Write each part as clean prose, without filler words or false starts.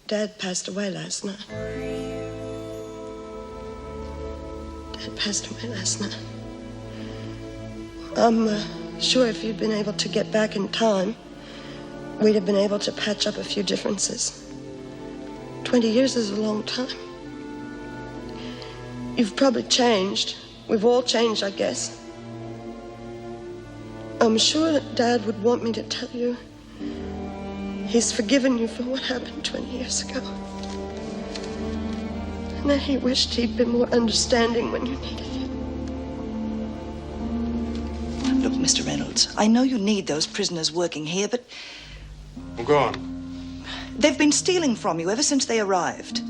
Dad passed away last night. Dad passed away last night. I'm sure if you'd been able to get back in time, we'd have been able to patch up a few differences. 20 years is a long time. You've probably changed. We've all changed, I guess. I'm sure that Dad would want me to tell you he's forgiven you for what happened 20 years ago. And that he wished he'd been more understanding when you needed him. Look, Mr. Reynolds, I know you need those prisoners working here, but... Well, go on. They've been stealing from you ever since they arrived.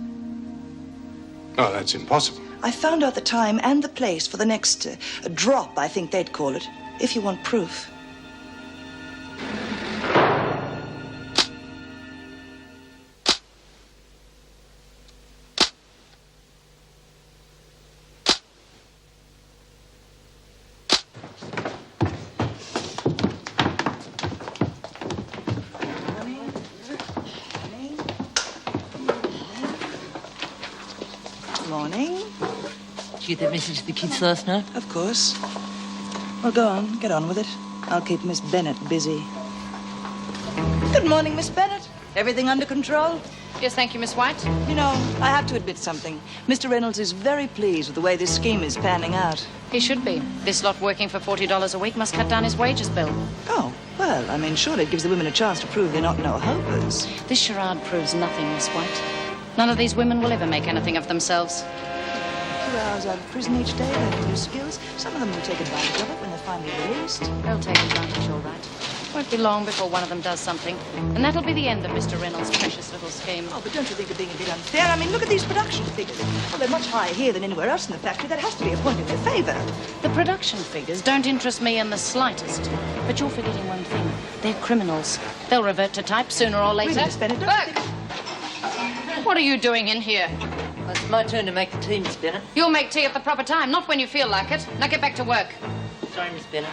Oh, that's impossible. I found out the time and the place for the next drop, I think they'd call it, if you want proof. Did you get that message to the kids last night? Of course. Well, go on. Get on with it. I'll keep Miss Bennett busy. Good morning, Miss Bennett. Everything under control? Yes, thank you, Miss White. You know, I have to admit something. Mr. Reynolds is very pleased with the way this scheme is panning out. He should be. This lot working for $40 a week must cut down his wages bill. Oh, well, I mean, surely it gives the women a chance to prove they're not no-hopers. This charade proves nothing, Miss White. None of these women will ever make anything of themselves. 2 hours out of prison each day, learning new skills. Some of them will take advantage of it when they're finally released. They'll take advantage, all right. Won't be long before one of them does something. And that'll be the end of Mr. Reynolds' precious little scheme. Oh, but don't you think you're being a bit unfair? I mean, look at these production figures. Well, they're much higher here than anywhere else in the factory. That has to be a point in their favor. The production figures don't interest me in the slightest. But you're forgetting one thing. They're criminals. They'll revert to type sooner or later. Really, Miss Bennett, don't you think... What are you doing in here? Well, it's my turn to make the tea, Miss Bennett. You'll make tea at the proper time, not when you feel like it. Now get back to work. Sorry, Miss Bennett.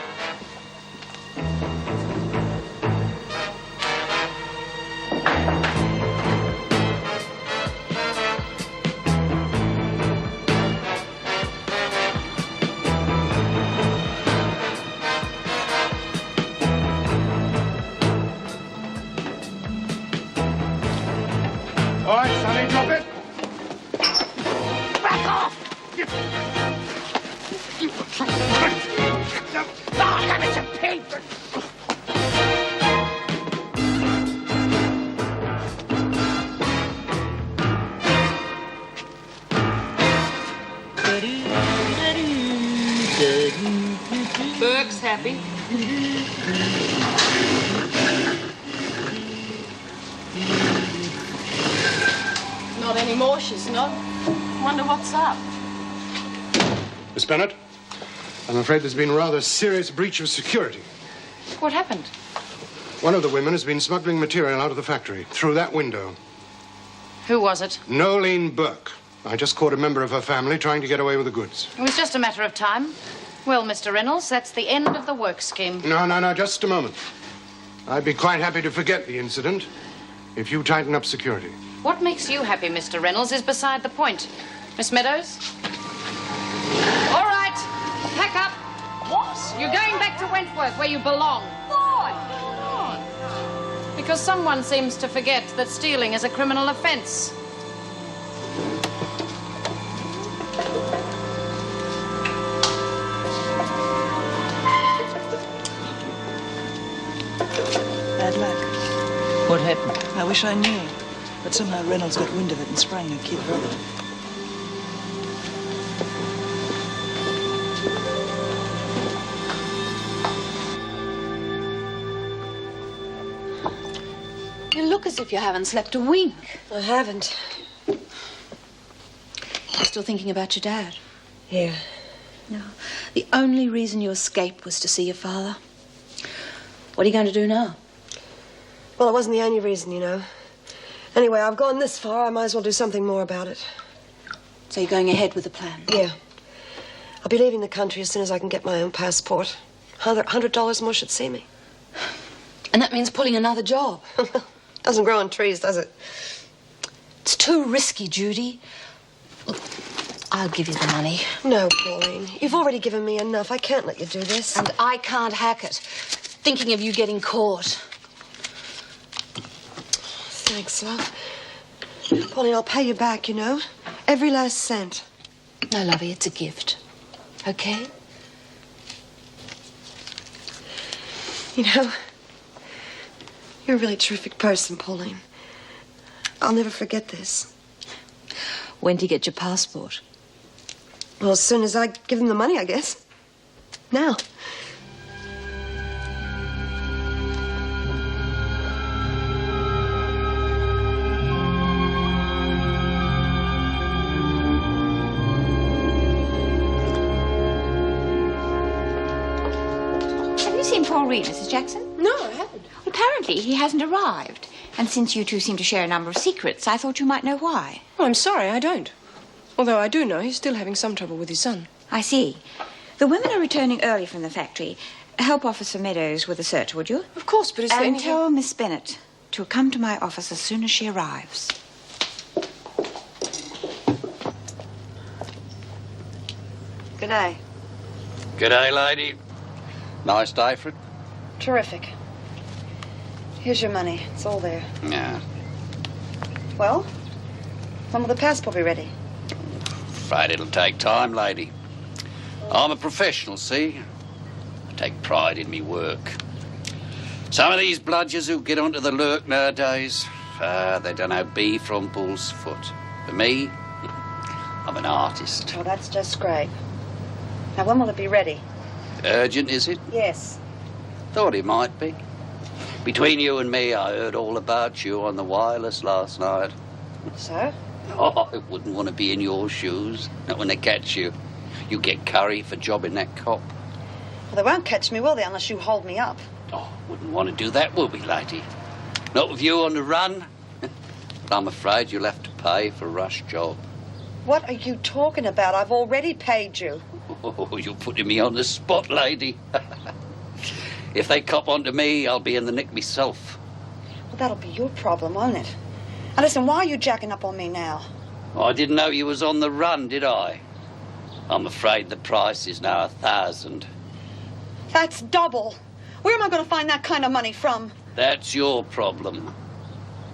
All right, Sonny, drop it. Back off! Oh, damn it, you pig! Burke's happy. Not anymore, she's not. Wonder what's up. Miss Bennett, I'm afraid there's been a rather serious breach of security. What happened? One of the women has been smuggling material out of the factory through that window. Who was it? Nolene Burke. I just caught a member of her family trying to get away with the goods. It was just a matter of time. Well, Mr. Reynolds, that's the end of the work scheme. No, just a moment. I'd be quite happy to forget the incident if you tighten up security. What makes you happy, Mr. Reynolds, is beside the point. Miss Meadows? All right, pack up. What? You're going back to Wentworth, where you belong. Why? Because someone seems to forget that stealing is a criminal offense. Bad luck. What happened? I wish I knew. But somehow Reynolds got wind of it and sprang her kid brother. You look as if you haven't slept a wink. I haven't. You're still thinking about your dad? Yeah. No. The only reason you escaped was to see your father. What are you going to do now? Well, it wasn't the only reason, you know. Anyway, I've gone this far. I might as well do something more about it. So you're going ahead with the plan? Yeah. I'll be leaving the country as soon as I can get my own passport. $100 more should see me. And that means pulling another job. Doesn't grow on trees, does it? It's too risky, Judy. Look, I'll give you the money. No, Pauline. You've already given me enough. I can't let you do this. And I can't hack it. Thinking of you getting caught. Thanks, love. Pauline, I'll pay you back, you know. Every last cent. No, lovey, it's a gift. Okay? You know, you're a really terrific person, Pauline. I'll never forget this. When do you get your passport? Well, as soon as I give him the money, I guess. Now. Have you seen Paul Reed, Mrs. Jackson? No, I haven't. Well, apparently he hasn't arrived. And since you two seem to share a number of secrets, I thought you might know why. Oh, I'm sorry, I don't. Although I do know he's still having some trouble with his son. I see. The women are returning early from the factory. Help Officer Meadows with the search, would you? Of course, but is there And anything... tell Miss Bennett to come to my office as soon as she arrives. Good day. G'day, lady. Nice day for it? Terrific. Here's your money. It's all there. Yeah. Well, when will the passport be ready? Afraid it'll take time, lady. I'm a professional, see? I take pride in me work. Some of these bludgers who get onto the lurk nowadays, they don't know B from bull's foot. For me, I'm an artist. Well, that's just great. Now, when will it be ready? Urgent, is it? Yes. Thought it might be. Between you and me, I heard all about you on the wireless last night. So? Oh, I wouldn't want to be in your shoes. Not when they catch you. You get curry for jobbing that cop. Well, they won't catch me, will they, unless you hold me up? Oh, wouldn't want to do that, will we, lady? Not with you on the run. But I'm afraid you'll have to pay for a rush job. What are you talking about? I've already paid you. Oh, you're putting me on the spot, lady. If they cop onto me, I'll be in the nick myself. Well, that'll be your problem, won't it? And listen, why are you jacking up on me now? Oh, I didn't know you was on the run, did I? I'm afraid the price is now 1,000. That's double. Where am I going to find that kind of money from? That's your problem.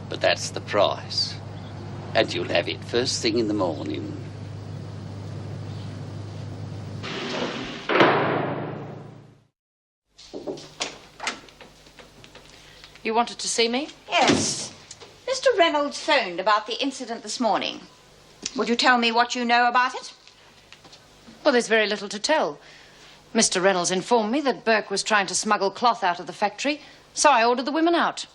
But that's the price. And you'll have it first thing in the morning. You wanted to see me? Yes. Mr. Reynolds phoned about the incident this morning. Would you tell me what you know about it? Well, there's very little to tell. Mr. Reynolds informed me that Burke was trying to smuggle cloth out of the factory, so I ordered the women out.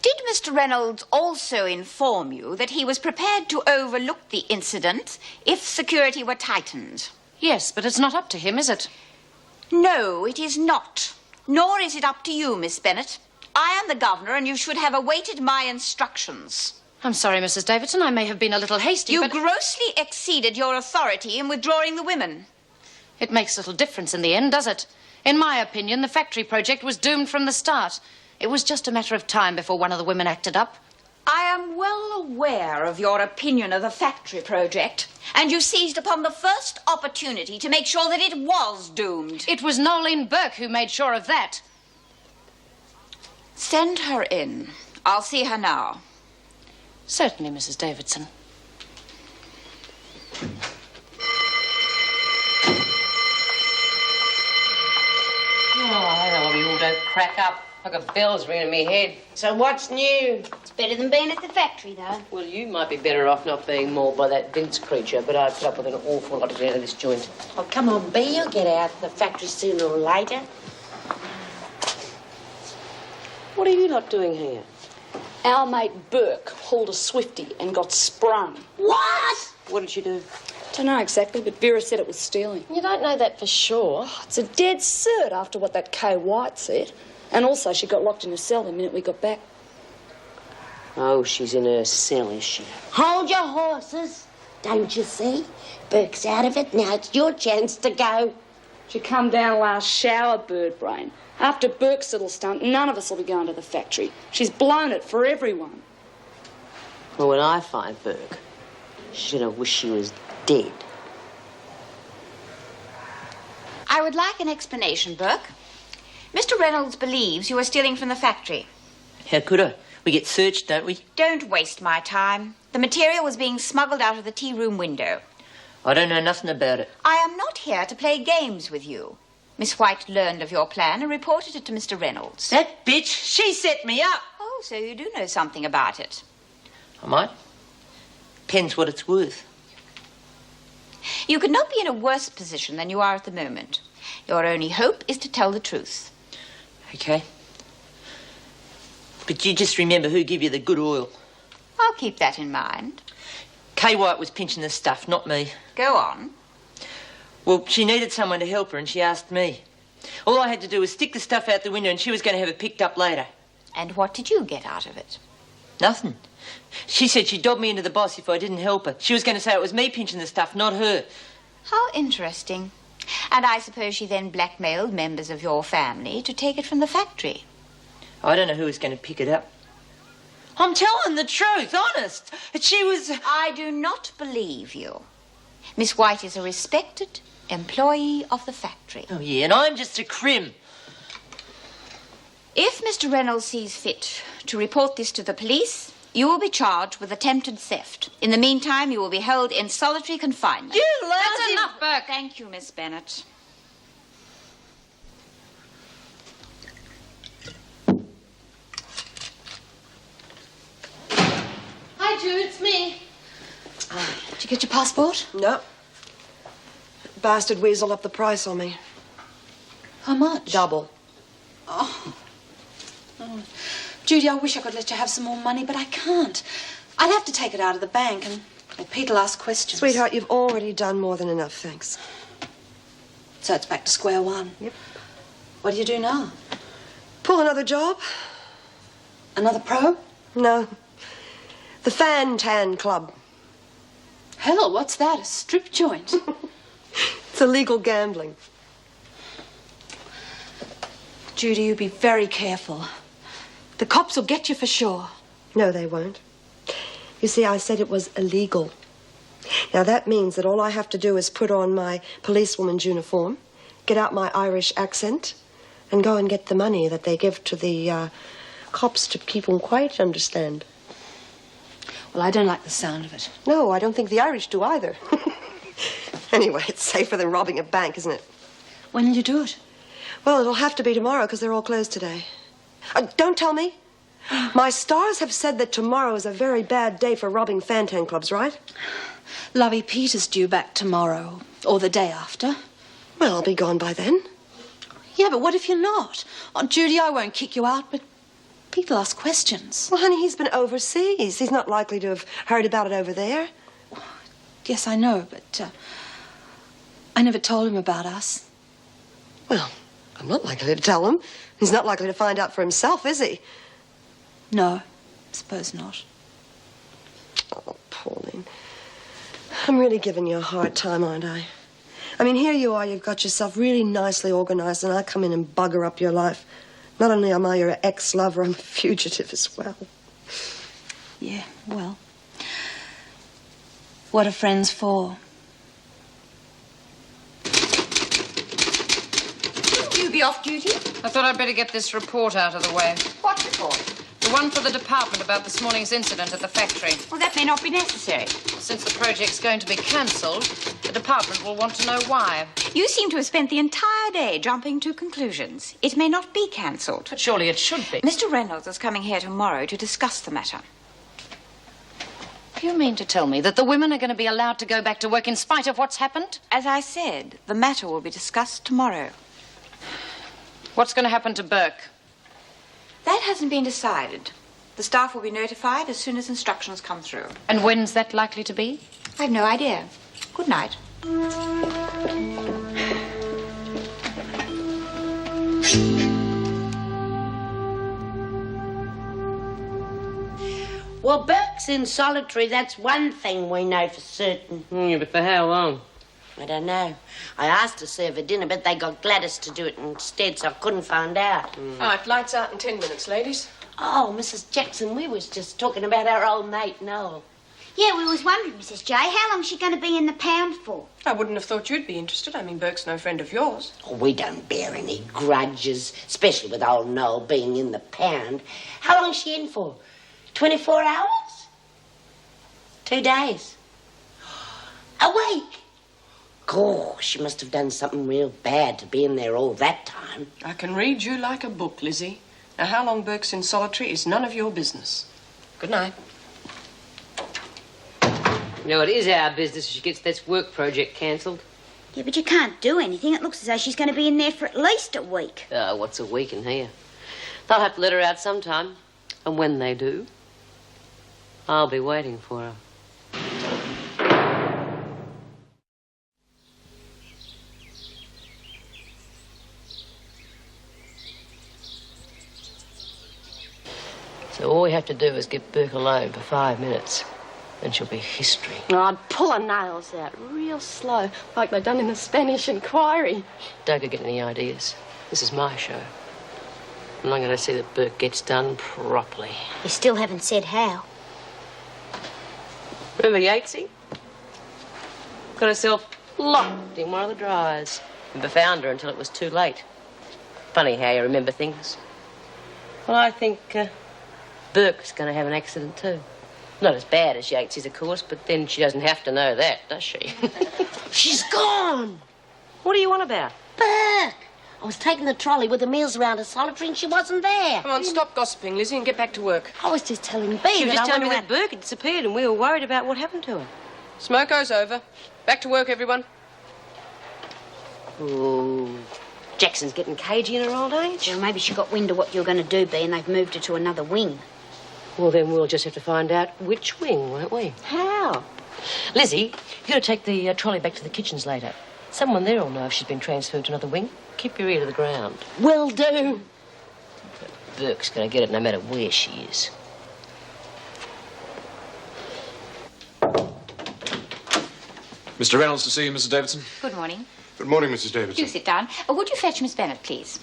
Did Mr. Reynolds also inform you that he was prepared to overlook the incident if security were tightened? Yes, but it's not up to him, is it? No, it is not. Nor is it up to you, Miss Bennett. I am the governor, and you should have awaited my instructions. I'm sorry, Mrs. Davidson. I may have been a little hasty, You but... grossly exceeded your authority in withdrawing the women. It makes little difference in the end, does it? In my opinion, the factory project was doomed from the start. It was just a matter of time before one of the women acted up. I am well aware of your opinion of the factory project, and you seized upon the first opportunity to make sure that it was doomed. It was Nolene Burke who made sure of that. Send her in. I'll see her now. Certainly, Mrs. Davidson. I don't know why we all don't crack up. Like a bell's ringing in my head. So what's new? It's better than being at the factory, though. Well, you might be better off not being mauled by that Vince creature, but I put up with an awful lot to get out of this joint. Oh, come on, B, you'll get out of the factory sooner or later. What are you lot doing here? Our mate Burke hauled a Swifty and got sprung. What? What did she do? Don't know exactly, but Vera said it was stealing. You don't know that for sure. Oh, it's a dead cert after what that Kay White said. And also she got locked in a cell the minute we got back. Oh, she's in her cell, is she? Hold your horses. Don't you see? Burke's out of it. Now it's your chance to go. She come down last shower, bird brain. After Burke's little stunt, none of us will be going to the factory. She's blown it for everyone. Well, when I find Burke, she's going to wish she was dead. I would like an explanation, Burke. Mr. Reynolds believes you are stealing from the factory. How could I? We get searched, don't we? Don't waste my time. The material was being smuggled out of the tea room window. I don't know nothing about it. I am not here to play games with you. Miss White learned of your plan and reported it to Mr. Reynolds. That bitch, she set me up. Oh, so you do know something about it. I might. Depends what it's worth. You could not be in a worse position than you are at the moment. Your only hope is to tell the truth. Okay. But you just remember who gave you the good oil. I'll keep that in mind. Kay White was pinching the stuff, not me. Go on. Well, she needed someone to help her and she asked me. All I had to do was stick the stuff out the window and she was going to have it picked up later. And what did you get out of it? Nothing. She said she'd dob me into the boss if I didn't help her. She was going to say it was me pinching the stuff, not her. How interesting. And I suppose she then blackmailed members of your family to take it from the factory. I don't know who was going to pick it up. I'm telling the truth, honest. She was... I do not believe you. Miss White is a respected employee of the factory. Oh, yeah, and I'm just a crim. If Mr. Reynolds sees fit to report this to the police, you will be charged with attempted theft. In the meantime, you will be held in solitary confinement. You That's enough, Burke. Thank you, Miss Bennett. Hi, Jude, it's me. Did you get your passport? No. Bastard weaseled up the price on me. How much? Double. Oh. Judy, I wish I could let you have some more money, but I can't. I'd have to take it out of the bank and Pete'll ask questions. Sweetheart, you've already done more than enough, thanks. So it's back to square one? Yep. What do you do now? Pull another job. Another pro? No. The Fan Tan Club. Hell, what's that? A strip joint? It's illegal gambling. Judy, you be very careful. The cops will get you for sure. No, they won't. You see, I said it was illegal. Now, that means that all I have to do is put on my policewoman's uniform, get out my Irish accent, and go and get the money that they give to the cops to keep them quiet, understand? Well, I don't like the sound of it. No, I don't think the Irish do either. Anyway, it's safer than robbing a bank, isn't it? When will you do it? Well, it'll have to be tomorrow because they're all closed today. Don't tell me. My stars have said that tomorrow is a very bad day for robbing Fantan clubs, right? Lovey Peter's due back tomorrow, or the day after. Well, I'll be gone by then. Yeah, but what if you're not? Oh, Judy, I won't kick you out, but people ask questions. Well, honey, he's been overseas. He's not likely to have heard about it over there. Yes, I know, but I never told him about us. Well, I'm not likely to tell him. He's not likely to find out for himself, is he? No, I suppose not. Oh, Pauline. I'm really giving you a hard time, aren't I? I mean, here you are, you've got yourself really nicely organized, and I come in and bugger up your life. Not only am I your ex-lover, I'm a fugitive as well. Yeah, well, what are friends for? You be off duty? I thought I'd better get this report out of the way. What report? The one for the department about this morning's incident at the factory. Well, that may not be necessary. Since the project's going to be cancelled, the department will want to know why. You seem to have spent the entire day jumping to conclusions. It may not be cancelled. But surely it should be. Mr. Reynolds is coming here tomorrow to discuss the matter. You mean to tell me that the women are going to be allowed to go back to work in spite of what's happened? As I said, the matter will be discussed tomorrow. What's going to happen to Burke? That hasn't been decided. The staff will be notified as soon as instructions come through. And when's that likely to be? I've no idea. Good night. Well, Burke's in solitary, that's one thing we know for certain. Yeah, but for how long? I don't know. I asked to serve her dinner, but they got Gladys to do it instead, so I couldn't find out. All right, lights out in 10 minutes, ladies. Oh, Mrs. Jackson, we was just talking about our old mate, Noel. Yeah, we was wondering, Mrs. J, how long's she going to be in the pound for? I wouldn't have thought you'd be interested. I mean, Burke's no friend of yours. Oh, we don't bear any grudges, especially with old Noel being in the pound. How long's she in for? 24 hours? 2 days? A week? Gosh, she must have done something real bad to be in there all that time. I can read you like a book, Lizzie. Now, how long Burke's in solitary is none of your business. Good night. No, it is our business if she gets this work project cancelled. Yeah, but you can't do anything. It looks as though she's going to be in there for at least a week. Oh, what's a week in here? They'll have to let her out sometime. And when they do, I'll be waiting for her. So all we have to do is get Burke alone for 5 minutes. Then she'll be history. Oh, I'd pull her nails out real slow, like they done in the Spanish Inquiry. Don't go getting any ideas. This is my show. And I'm going to see that Burke gets done properly. You still haven't said how. Remember Yatesy? Got herself locked in one of the dryers. Never found her until it was too late. Funny how you remember things. Well, I think Burke's going to have an accident too. Not as bad as Yatesy's, of course, but then she doesn't have to know that, does she? She's gone. What are you on about? Burke. I was taking the trolley with the meals around her solitary and she wasn't there. Come on, stop gossiping, Lizzie, and get back to work. I was just telling B She was that just I telling me went that Burke had disappeared and we were worried about what happened to her. Smoko's over. Back to work, everyone. Ooh, Jackson's getting cagey in her old age. Well, maybe she got wind of what you were going to do, B, and they've moved her to another wing. Well, then we'll just have to find out which wing, won't we? How? Lizzie, you've got to take the trolley back to the kitchens later. Someone there will know if she's been transferred to another wing. Keep your ear to the ground. Will do. Burke's going to get it no matter where she is. Mr. Reynolds to see you, Mrs. Davidson. Good morning. Good morning, Mrs. Davidson. Do sit down. Would you fetch Miss Bennett, please?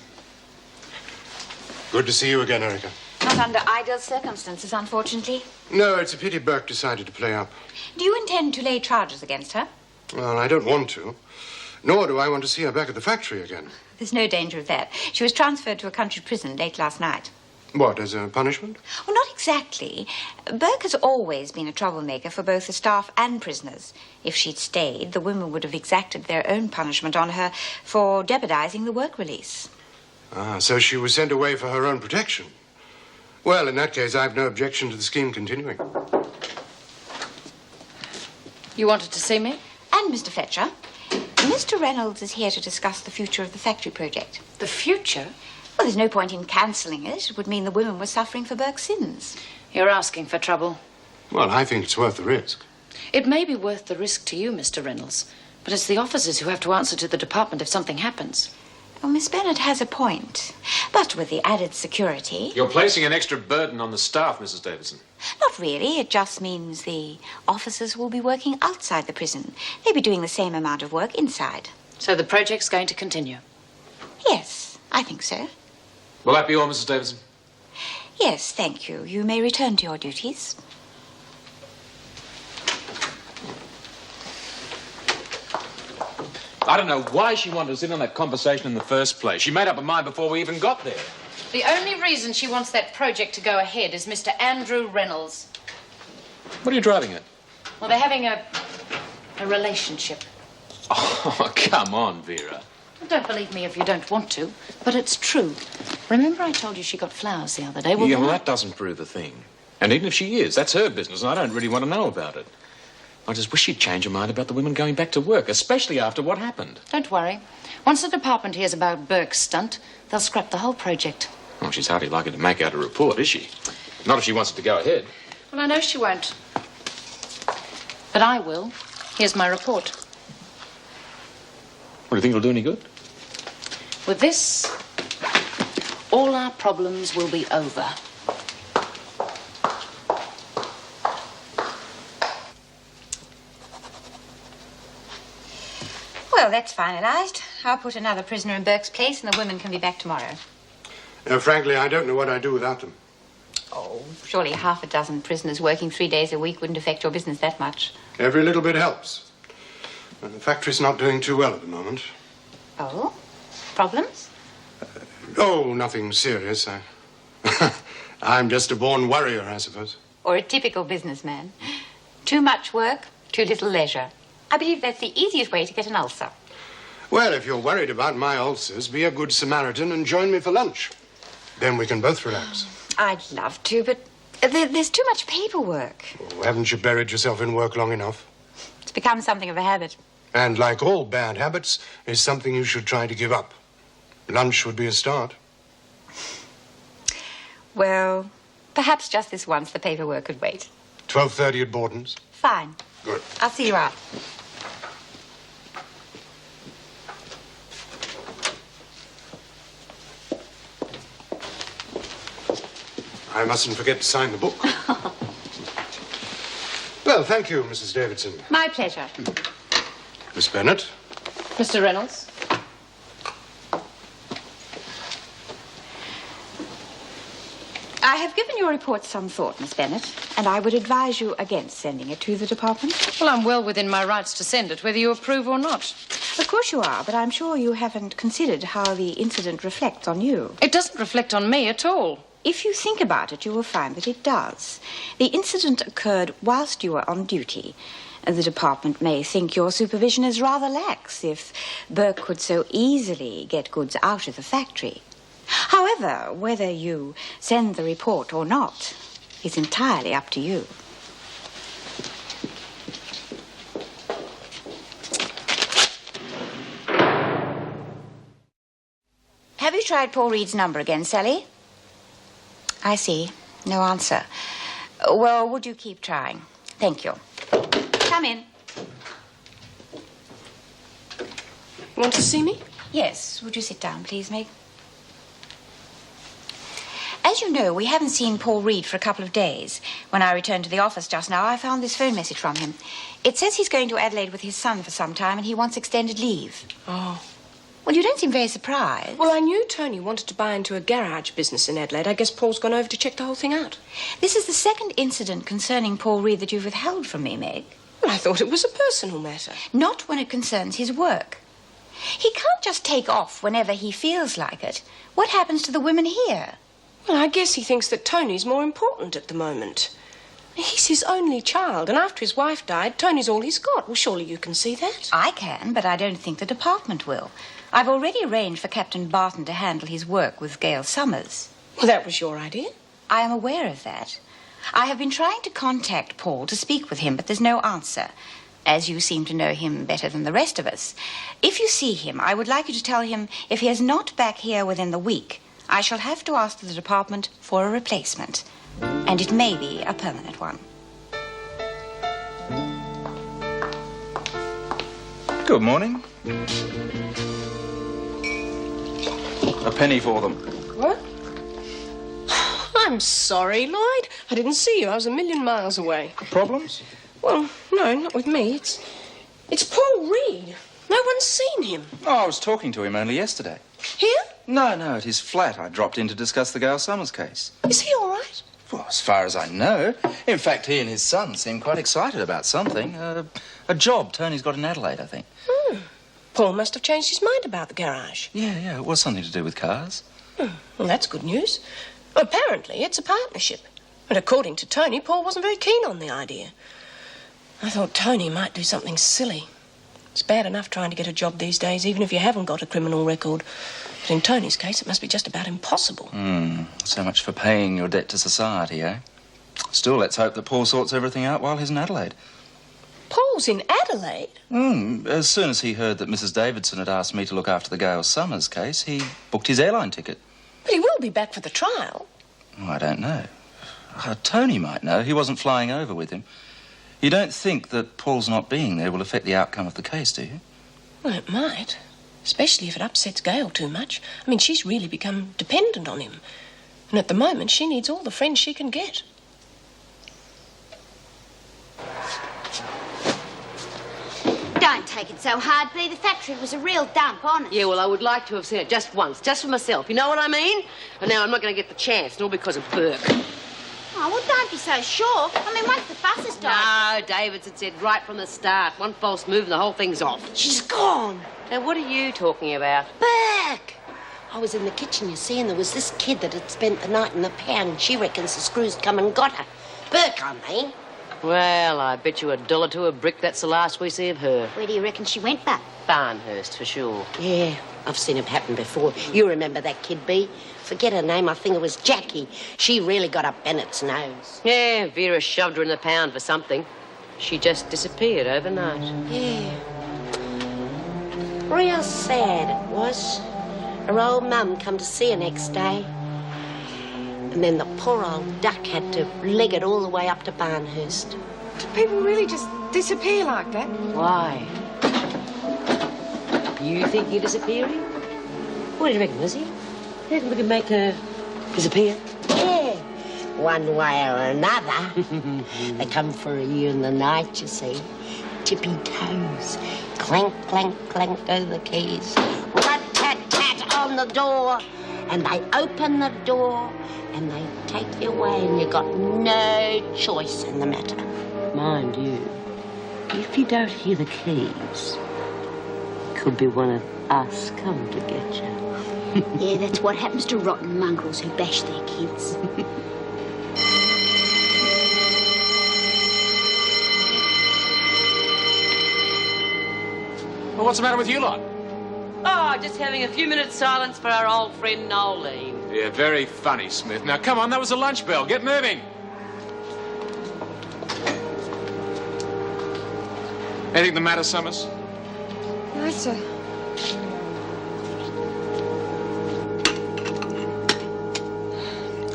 Good to see you again, Erica. Not under ideal circumstances, unfortunately. No, it's a pity Burke decided to play up. Do you intend to lay charges against her? Well, I don't want to. Nor do I want to see her back at the factory again. There's no danger of that. She was transferred to a country prison late last night. What, as a punishment? Well, not exactly. Burke has always been a troublemaker for both the staff and prisoners. If she'd stayed, the women would have exacted their own punishment on her for jeopardizing the work release. Ah, so she was sent away for her own protection. Well, in that case, I've no objection to the scheme continuing. You wanted to see me? And Mr. Fletcher. Mr. Reynolds is here to discuss the future of the factory project. The future? Well, there's no point in cancelling it. It would mean the women were suffering for Burke's sins. You're asking for trouble. Well, I think it's worth the risk. It may be worth the risk to you, Mr. Reynolds, but it's the officers who have to answer to the department if something happens. Well, Miss Bennett has a point. But with the added security... You're placing an extra burden on the staff, Mrs. Davidson. Not really. It just means the officers will be working outside the prison. They'll be doing the same amount of work inside. So the project's going to continue? Yes, I think so. Will that be all, Mrs. Davidson? Yes, thank you. You may return to your duties. I don't know why she wanted us in on that conversation in the first place. She made up her mind before we even got there. The only reason she wants that project to go ahead is Mr. Andrew Reynolds. What are you driving at? Well, they're having a relationship. Oh, come on, Vera. Don't believe me if you don't want to, but it's true. Remember I told you she got flowers the other day? Yeah, well, that doesn't prove a thing. And even if she is, that's her business, and I don't really want to know about it. I just wish she'd change her mind about the women going back to work, especially after what happened. Don't worry. Once the department hears about Burke's stunt, they'll scrap the whole project. Well, she's hardly likely to make out a report, is she? Not if she wants it to go ahead. Well, I know she won't. But I will. Here's my report. Well, do you think it'll do any good? With this, all our problems will be over. Well, that's finalised. I'll put another prisoner in Burke's place and the women can be back tomorrow. Frankly, I don't know what I'd do without them. Oh, surely half a dozen prisoners working 3 days a week wouldn't affect your business that much. Every little bit helps. And the factory's not doing too well at the moment. Oh? Problems? Oh, nothing serious. I'm just a born worrier, I suppose. Or a typical businessman. Too much work, too little leisure. I believe that's the easiest way to get an ulcer. Well, if you're worried about my ulcers, be a good Samaritan and join me for lunch. Then we can both relax. I'd love to, but there's too much paperwork. Oh, haven't you buried yourself in work long enough? It's become something of a habit. And like all bad habits, is something you should try to give up. Lunch would be a start. Well, perhaps just this once the paperwork could wait. 12:30 at Borden's? Fine. Good. I'll see you out. I mustn't forget to sign the book. Well, thank you, Mrs. Davidson. My pleasure. Miss Bennett? Mr. Reynolds? I have given your report some thought, Miss Bennett, and I would advise you against sending it to the department. Well, I'm well within my rights to send it, whether you approve or not. Of course you are, but I'm sure you haven't considered how the incident reflects on you. It doesn't reflect on me at all. If you think about it, you will find that it does. The incident occurred whilst you were on duty. The department may think your supervision is rather lax if Burke could so easily get goods out of the factory. However, whether you send the report or not is entirely up to you. Have you tried Paul Reed's number again, Sally? I see. No answer. Well, would you keep trying? Thank you. Come in. Want to see me? Yes. Would you sit down, please, Meg? As you know, we haven't seen Paul Reed for a couple of days. When I returned to the office just now, I found this phone message from him. It says he's going to Adelaide with his son for some time and he wants extended leave. Oh. Well, you don't seem very surprised. Well, I knew Tony wanted to buy into a garage business in Adelaide. I guess Paul's gone over to check the whole thing out. This is the second incident concerning Paul Reed that you've withheld from me, Meg. Well, I thought it was a personal matter. Not when it concerns his work. He can't just take off whenever he feels like it. What happens to the women here? Well, I guess he thinks that Tony's more important at the moment. He's his only child, and after his wife died, Tony's all he's got. Well, surely you can see that. I can, but I don't think the department will. I've already arranged for Captain Barton to handle his work with Gail Summers. Well, that was your idea. I am aware of that. I have been trying to contact Paul to speak with him, but there's no answer. As you seem to know him better than the rest of us. If you see him, I would like you to tell him if he is not back here within the week, I shall have to ask the department for a replacement. And it may be a permanent one. Good morning. A penny for them. What? I'm sorry, Lloyd. I didn't see you. I was a million miles away. Problems? Well, no, not with me. It's Paul Reed. No one's seen him. Oh, I was talking to him only yesterday. Here? No, at his flat. I dropped in to discuss the Gail Summers case. Is he all right? Well, as far as I know. In fact, he and his son seem quite excited about something. A job Tony's got in Adelaide, I think. Paul must have changed his mind about the garage. Yeah, it was something to do with cars. Well, that's good news. Apparently, it's a partnership. And according to Tony, Paul wasn't very keen on the idea. I thought Tony might do something silly. It's bad enough trying to get a job these days, even if you haven't got a criminal record. But in Tony's case, it must be just about impossible. So much for paying your debt to society, eh? Still, let's hope that Paul sorts everything out while he's in Adelaide. Paul's in Adelaide? As soon as he heard that Mrs. Davidson had asked me to look after the Gail Summers case, he booked his airline ticket. But he will be back for the trial. Oh, I don't know. Tony might know. He wasn't flying over with him. You don't think that Paul's not being there will affect the outcome of the case, do you? Well, it might. Especially if it upsets Gail too much. I mean, she's really become dependent on him. And at the moment, she needs all the friends she can get. Don't take it so hard, Bea. The factory was a real dump, honest. Yeah, well, I would like to have seen it just once, just for myself. You know what I mean? And now I'm not going to get the chance, and all because of Burke. Oh, well, don't be so sure. I mean, once the fuss is started... No, Davidson said right from the start. One false move and the whole thing's off. She's gone. Now, what are you talking about? Burke! I was in the kitchen, you see, and there was this kid that had spent the night in the pound. She reckons the screws come and got her. Burke, I mean. Well, I bet you $1 to a brick that's the last we see of her. Where do you reckon she went back? Barnhurst, for sure. Yeah, I've seen it happen before. You remember that kid, Bea? Forget her name, I think it was Jackie. She really got up Bennett's nose. Yeah, Vera shoved her in the pound for something. She just disappeared overnight. Yeah. Real sad it was. Her old mum come to see her next day. And then the poor old duck had to leg it all the way up to Barnhurst. Do people really just disappear like that? Why? You think you're disappearing? What do you reckon, Lizzie? You reckon we can make her disappear? Yeah, one way or another. They come for you in the night, you see. Tippy toes. Clank, clank, clank go the keys. Rat-tat-tat on the door. And they open the door and they take you away and you got no choice in the matter. Mind you, if you don't hear the keys, could be one of us come to get you. Yeah, that's what happens to rotten mongrels who bash their kids. Well, what's the matter with you lot? Oh, just having a few minutes silence for our old friend Nolene. Yeah, very funny, Smith. Now, come on, that was the lunch bell. Get moving. Anything the matter, Summers? No, sir.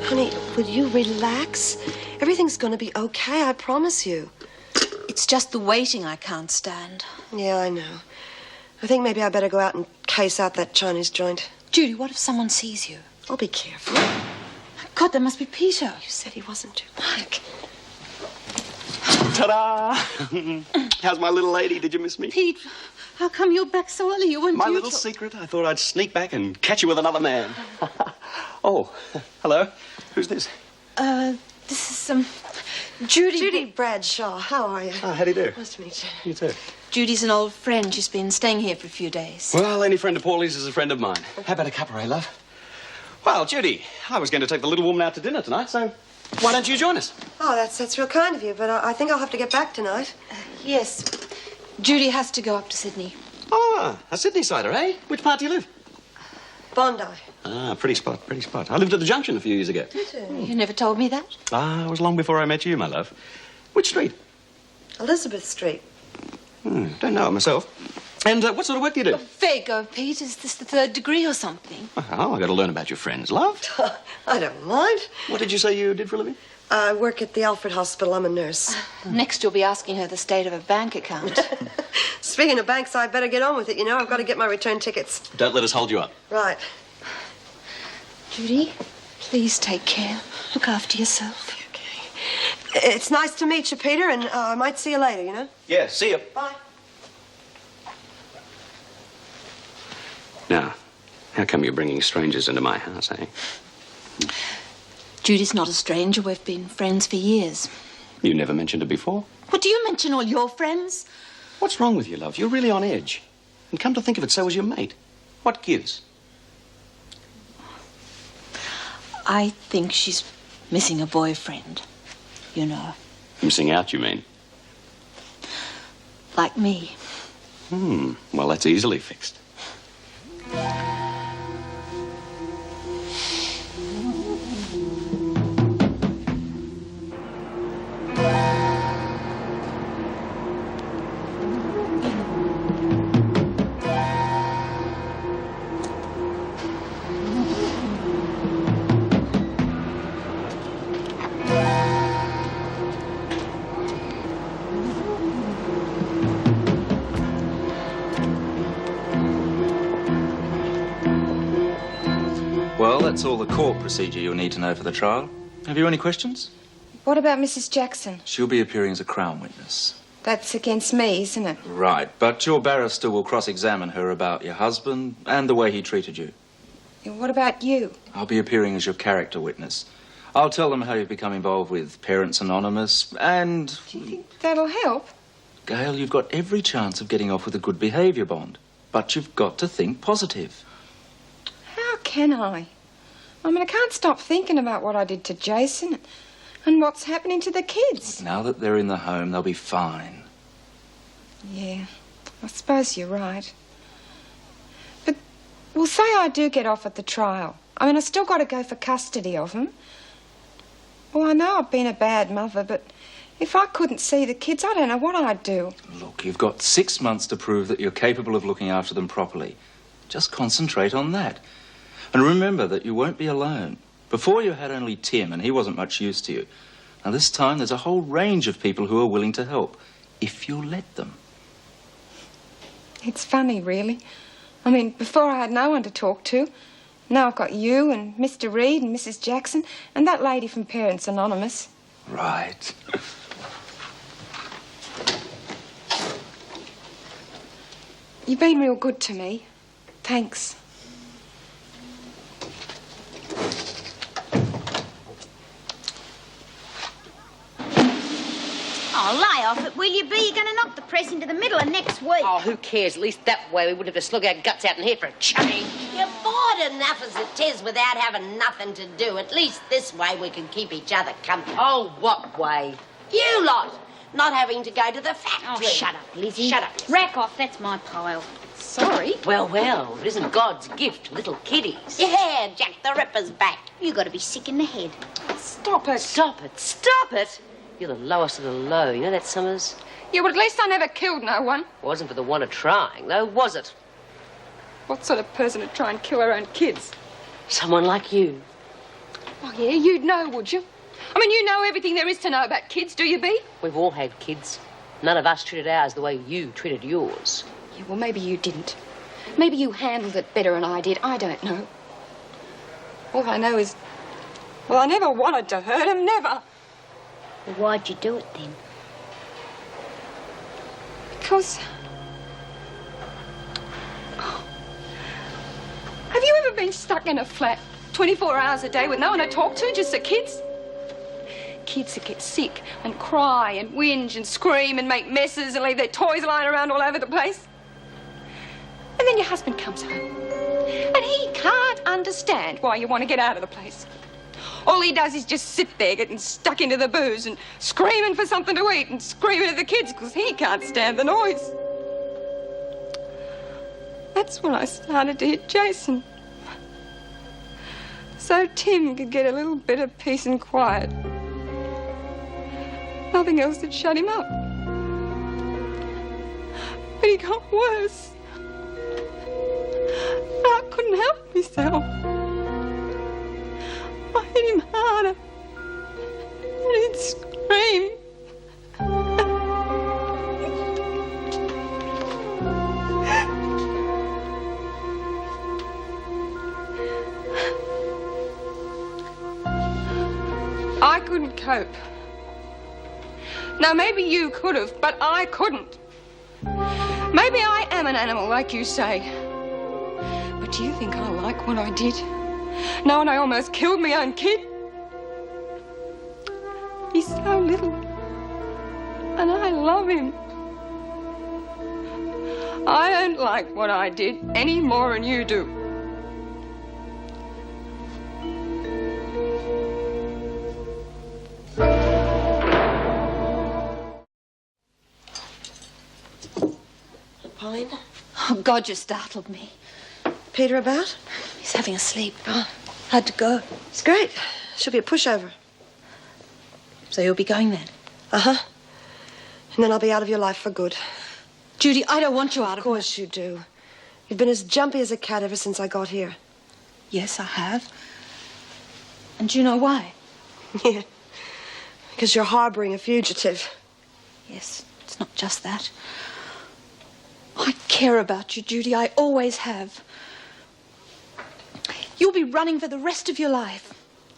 Honey, will you relax? Everything's going to be okay, I promise you. It's just the waiting I can't stand. Yeah, I know. I think maybe I better go out and case out that Chinese joint. Judy, what if someone sees you? Oh, be careful. God, that must be Peter. You said he wasn't too bad. Ta-da! How's my little lady? Did you miss me? Pete, how come you're back so early? You weren't My due little secret. I thought I'd sneak back and catch you with another man. Oh, hello. Who's this? This is, Judy. Judy Bradshaw, how are you? Oh, how do you do? Nice to meet you. You too. Judy's an old friend. She's been staying here for a few days. Well, any friend of Paulie's is a friend of mine. How about a cuppa, eh, love? Well, Judy, I was going to take the little woman out to dinner tonight, so why don't you join us? Oh, that's real kind of you, but I think I'll have to get back tonight. Yes. Judy has to go up to Sydney. Ah, a Sydney sider, eh? Which part do you live? Bondi. Ah, pretty spot, pretty spot. I lived at the Junction a few years ago. You never told me that. Ah, it was long before I met you, my love. Which street? Elizabeth Street. Don't know it myself. And what sort of work do you do? Fair go, Pete. Is this the 3rd degree or something? Oh, I've got to learn about your friends, love. I don't mind. What did you say you did for a living? I work at the Alfred Hospital. I'm a nurse. Next, you'll be asking her the state of her bank account. Speaking of banks, I'd better get on with it, you know. I've got to get my return tickets. Don't let us hold you up. Right. Judy, please take care. Look after yourself. Okay. It's nice to meet you, Peter, and I might see you later, you know? Yeah, see you. Bye. Now, how come you're bringing strangers into my house, eh? Judy's not a stranger. We've been friends for years. You never mentioned it before. What, do you mention all your friends? What's wrong with you, love? You're really on edge. And come to think of it, so is your mate. What gives? I think she's missing a boyfriend. You know. Missing out, you mean? Like me. Well, that's easily fixed. Well, that's all the court procedure you'll need to know for the trial. Have you any questions? What about Mrs. Jackson? She'll be appearing as a Crown witness. That's against me, isn't it? Right, but your barrister will cross-examine her about your husband and the way he treated you. What about you? I'll be appearing as your character witness. I'll tell them how you've become involved with Parents Anonymous and... Do you think that'll help? Gail, you've got every chance of getting off with a good behaviour bond. But you've got to think positive. How can I? I mean, I can't stop thinking about what I did to Jason and what's happening to the kids. Now that they're in the home, they'll be fine. Yeah, I suppose you're right. But, well, say I do get off at the trial. I mean, I still got to go for custody of them. Well, I know I've been a bad mother, but if I couldn't see the kids, I don't know what I'd do. Look, you've got 6 months to prove that you're capable of looking after them properly. Just concentrate on that. And remember that you won't be alone. Before you had only Tim, and he wasn't much use to you. Now, this time, there's a whole range of people who are willing to help, if you'll let them. It's funny, really. I mean, before I had no one to talk to. Now I've got you and Mr. Reed and Mrs. Jackson and that lady from Parents Anonymous. Right. You've been real good to me. Thanks. Oh, lie off it, will you be? You're going to knock the press into the middle of next week. Oh, who cares? At least that way we wouldn't have to slug our guts out in here for a change. You're bored enough as it is without having nothing to do. At least this way we can keep each other company. Oh, what way? You lot. Not having to go to the factory. Oh, shut up, Lizzie. Shut up. Rack off, that's my pile. Sorry? Well, well, it isn't God's gift to little kiddies. Yeah, Jack the Ripper's back. You got to be sick in the head. Stop it. Stop it. Stop it. You're the lowest of the low. You know that, Summers? Yeah, but at least I never killed no one. Wasn't for the want of trying, though, was it? What sort of person would try and kill her own kids? Someone like you. Oh, yeah, you'd know, would you? I mean, you know everything there is to know about kids, do you, Bea? We've all had kids. None of us treated ours the way you treated yours. Yeah, well, maybe you didn't. Maybe you handled it better than I did. I don't know. All I know is... Well, I never wanted to hurt him, never. Well, why'd you do it, then? Because... Have you ever been stuck in a flat 24 hours a day with no one to talk to, just the kids? Kids that get sick and cry and whinge and scream and make messes and leave their toys lying around all over the place. And then your husband comes home and he can't understand why you want to get out of the place. All he does is just sit there getting stuck into the booze and screaming for something to eat and screaming at the kids because he can't stand the noise. That's when I started to hit Jason. So Tim could get a little bit of peace and quiet. Nothing else had shut him up. But he got worse. I couldn't help myself. I hit him harder. And he'd scream. I couldn't cope. Now, maybe you could have, but I couldn't. Maybe I am an animal, like you say. But do you think I like what I did? Knowing I almost killed my own kid? He's so little. And I love him. I don't like what I did any more than you do. Pauline? Oh, God, you startled me. Peter about? He's having a sleep. Oh, had to go. It's great. She'll be a pushover. So you'll be going then? Uh-huh. And then I'll be out of your life for good. Judy, I don't want you out of... Of course you do. You've been as jumpy as a cat ever since I got here. Yes, I have. And do you know why? Yeah. Because you're harboring a fugitive. Yes, it's not just that. I care about you, Judy. I always have. You'll be running for the rest of your life.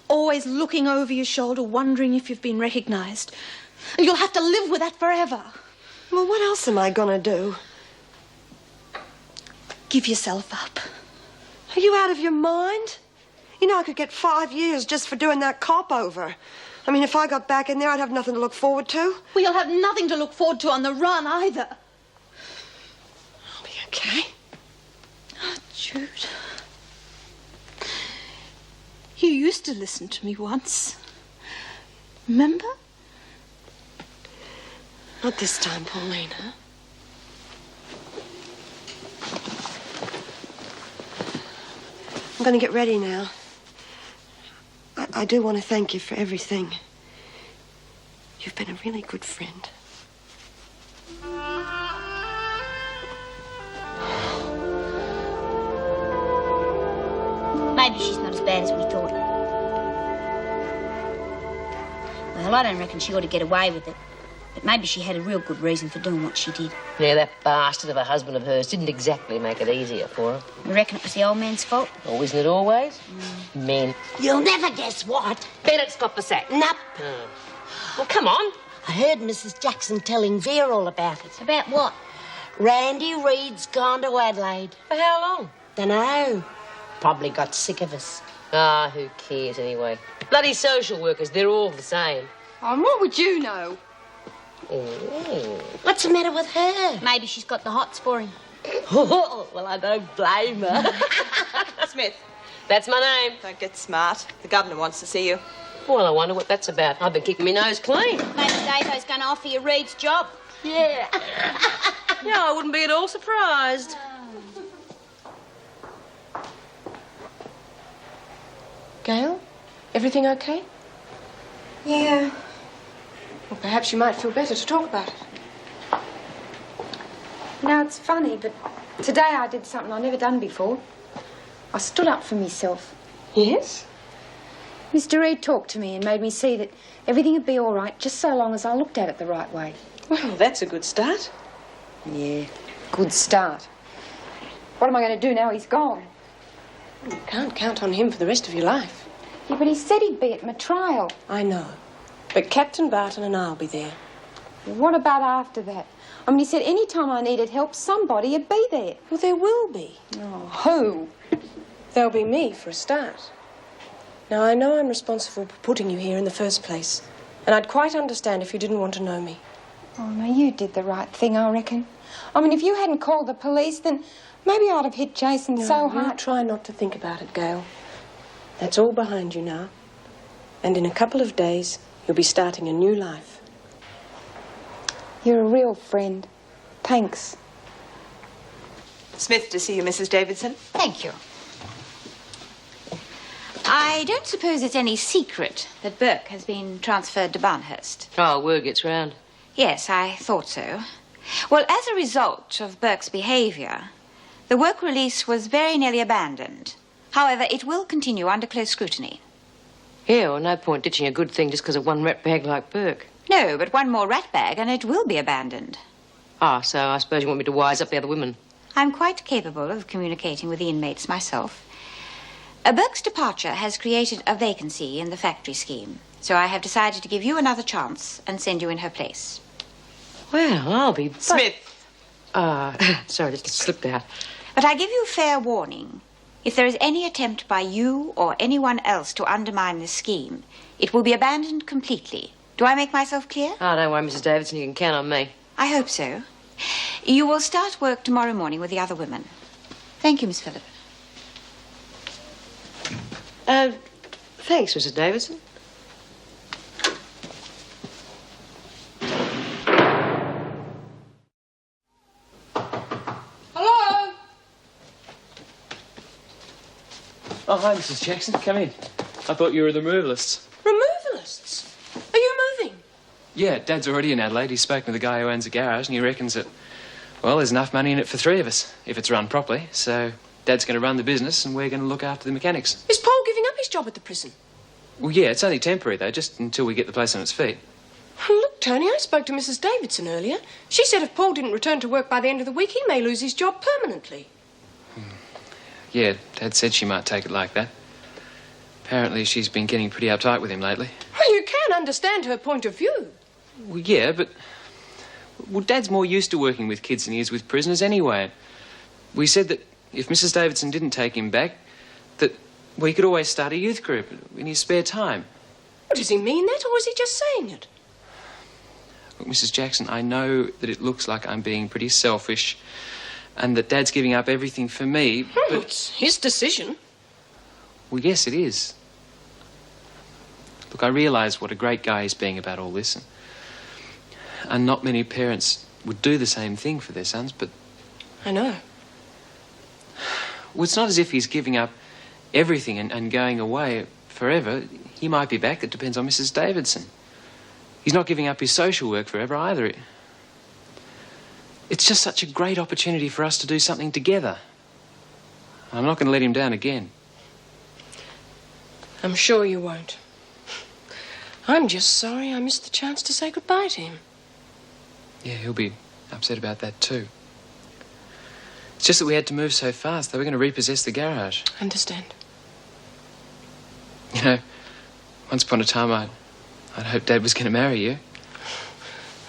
Always looking over your shoulder, wondering if you've been recognized. And you'll have to live with that forever. Well, what else am I gonna do? Give yourself up. Are you out of your mind? You know, I could get 5 years just for doing that cop over. I mean, if I got back in there, I'd have nothing to look forward to. Well, you'll have nothing to look forward to on the run either. I'll be okay. Oh, Jude. You used to listen to me once. Remember? Not this time, Pauline, huh? I'm going to get ready now. I do want to thank you for everything. You've been a really good friend. Maybe she's not as bad as we thought. Well, I don't reckon she ought to get away with it. But maybe she had a real good reason for doing what she did. Yeah, that bastard of a husband of hers didn't exactly make it easier for her. You reckon it was the old man's fault? Oh, isn't it always? Men. You'll never guess what. Bennett's got the sack. Nope. Oh. Well, come on. I heard Mrs. Jackson telling Vera all about it. About what? Randy Reed's gone to Adelaide. For how long? Dunno. Probably got sick of us. Ah, who cares anyway? Bloody social workers, they're all the same. And what would you know? Oh. What's the matter with her? Maybe she's got the hots for him. Oh, well, I don't blame her. Smith. That's my name. Don't get smart. The governor wants to see you. Well, I wonder what that's about. I've been kicking my nose clean. Maybe Davo's going to offer you Reed's job. Yeah. No, I wouldn't be at all surprised. Gail, everything okay? Yeah. Well, perhaps you might feel better to talk about it. No, it's funny, but today I did something I've never done before. I stood up for myself. Yes? Mr. Reed talked to me and made me see that everything would be all right just so long as I looked at it the right way. Well, that's a good start. Yeah, good start. What am I going to do now he's gone? You can't count on him for the rest of your life. Yeah, but he said he'd be at my trial. I know. But Captain Barton and I'll be there. What about after that? I mean, he said any time I needed help, somebody would be there. Well, there will be. Oh, who? There'll be me, for a start. Now, I know I'm responsible for putting you here in the first place, and I'd quite understand if you didn't want to know me. Oh, no, you did the right thing, I reckon. I mean, if you hadn't called the police, then maybe I'd have hit Jason so hard. You try not to think about it, Gail. That's all behind you now. And in a couple of days, you'll be starting a new life. You're a real friend. Thanks. Smith to see you, Mrs. Davidson. Thank you. I don't suppose it's any secret that Burke has been transferred to Barnhurst. Oh, word gets round. Yes, I thought so. Well, as a result of Burke's behaviour, the work release was very nearly abandoned. However, it will continue under close scrutiny. Yeah, well, no point ditching a good thing just because of one ratbag like Burke. No, but one more rat bag and it will be abandoned. Ah, so I suppose you want me to wise up the other women. I'm quite capable of communicating with the inmates myself. Burke's departure has created a vacancy in the factory scheme, so I have decided to give you another chance and send you in her place. Well, I'll be... Smith. Sorry, just slipped out. But I give you fair warning. If there is any attempt by you or anyone else to undermine this scheme, it will be abandoned completely. Do I make myself clear? Oh, don't worry, Mrs. Davidson, you can count on me. I hope so. You will start work tomorrow morning with the other women. Thank you, Miss Phillip. Thanks, Mrs. Davidson. Hello? Oh, hi, Mrs. Jackson. Come in. I thought you were the removalists. Removalists? Are you moving? Yeah, Dad's already in Adelaide. He's spoken to the guy who owns the garage, and he reckons that, well, there's enough money in it for 3 of us, if it's run properly. So Dad's going to run the business, and we're going to look after the mechanics. Is Paul giving up his job at the prison? Well, yeah, it's only temporary, though, just until we get the place on its feet. Look, Tony, I spoke to Mrs. Davidson earlier. She said if Paul didn't return to work by the end of the week, he may lose his job permanently. Yeah, Dad said she might take it like that. Apparently she's been getting pretty uptight with him lately. Well, you can understand her point of view. Well, yeah, but... Well, Dad's more used to working with kids than he is with prisoners anyway. We said that if Mrs. Davidson didn't take him back, that Well, you could always start a youth group in your spare time. Does he mean that, or is he just saying it? Look, Mrs. Jackson, I know that it looks like I'm being pretty selfish and that Dad's giving up everything for me, but... It's his decision. Well, yes, it is. Look, I realise what a great guy he's being about all this, and not many parents would do the same thing for their sons, but... I know. Well, it's not as if he's giving up everything and going away forever. He might be back. It depends on Mrs. Davidson. He's not giving up his social work forever either. It's just such a great opportunity for us to do something together. I'm not going to let him down again. I'm sure you won't. I'm just sorry I missed the chance to say goodbye to him. Yeah, he'll be upset about that too. It's just that we had to move so fast. They were going to repossess the garage. Understand. You know, once upon a time I'd hoped Dad was going to marry you.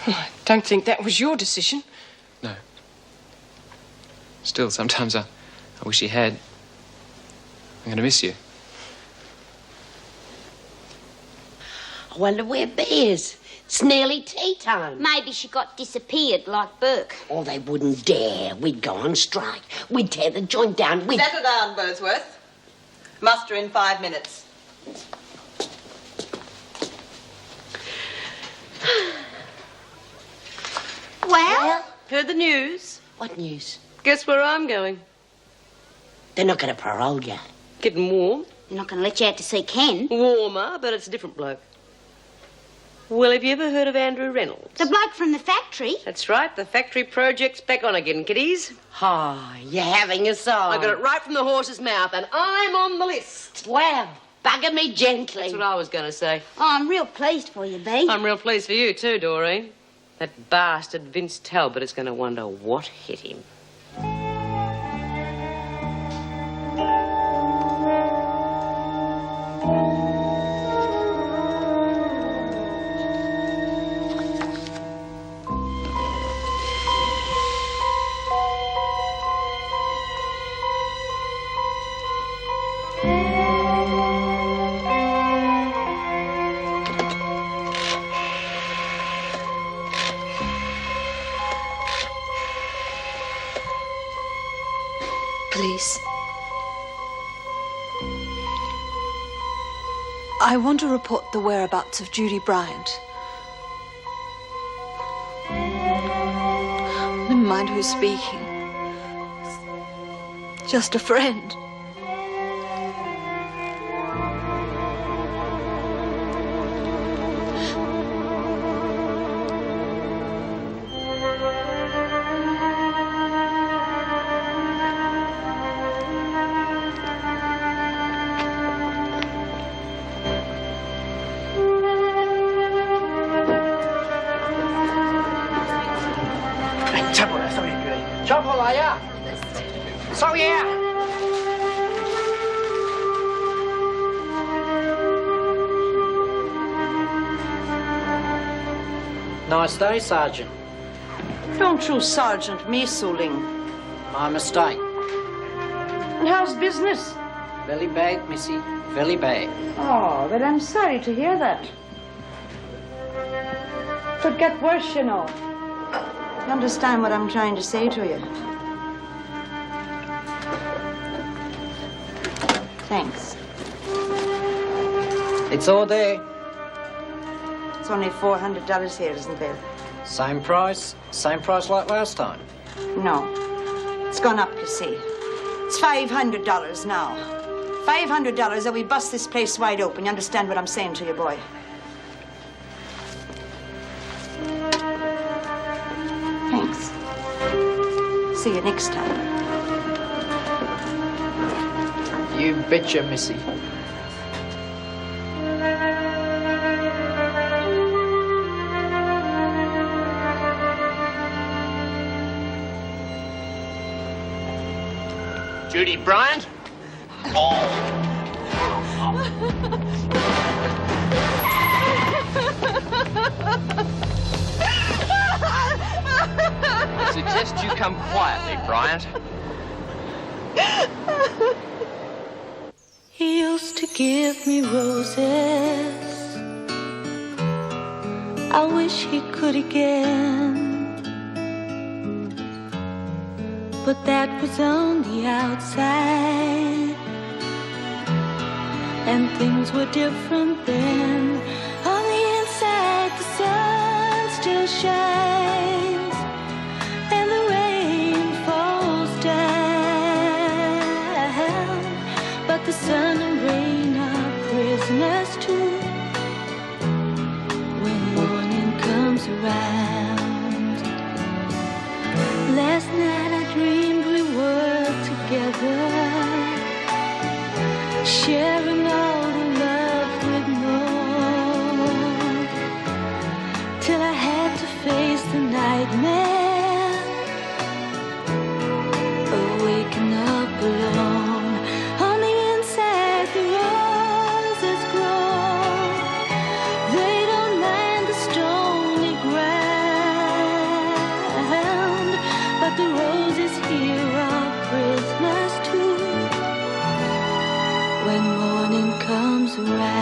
Well, I don't think that was your decision. No. Still, sometimes I wish he had. I'm going to miss you. I wonder where Bea is. It's nearly tea time. Maybe she got disappeared like Burke. Oh, they wouldn't dare. We'd go on strike. We'd tear the joint down. We'd... Settle down, Wordsworth. Muster in 5 minutes. Well? Heard the news? What news? Guess where I'm going? They're not going to parole you. Getting warm. They're not going to let you out to see Ken. Warmer, but it's a different bloke. Well, have you ever heard of Andrew Reynolds? The bloke from the factory. That's right. The factory project's back on again, kiddies. Oh, you're having us on. I got it right from the horse's mouth, and I'm on the list. Well, bugger me gently. That's what I was going to say. Oh, I'm real pleased for you, Bea. I'm real pleased for you too, Doreen. That bastard Vince Talbot is going to wonder what hit him. Please. I want to report the whereabouts of Judy Bryant. Never mind who's speaking. Just a friend. Nice day, Sergeant. Don't you Sergeant me, Suling. My mistake. And how's business? Very bad, missy. Very bad. Oh, well, I'm sorry to hear that. Could get worse, you know. You understand what I'm trying to say to you? Thanks. It's all there. It's only $400 here, isn't there? Same price like last time. No. It's gone up, you see. It's $500 now. $500 that we bust this place wide open. You understand what I'm saying to you, boy? Thanks. See you next time. You betcha, missy. Judy Bryant? Oh. I suggest you come quietly, Bryant. He used to give me roses. I wish he could again. But that was on the outside, and things were different then. On the inside, the sun still shines, and the rain falls down. But the sun and rain are prisoners too when morning comes around. Last night I dreamed we were together, sharing all the love we'd known, till I had to face the nightmare of waking up alone. On the inside, the roses grow. They don't mind the stony ground, but the roses here are prisoners too when morning comes around.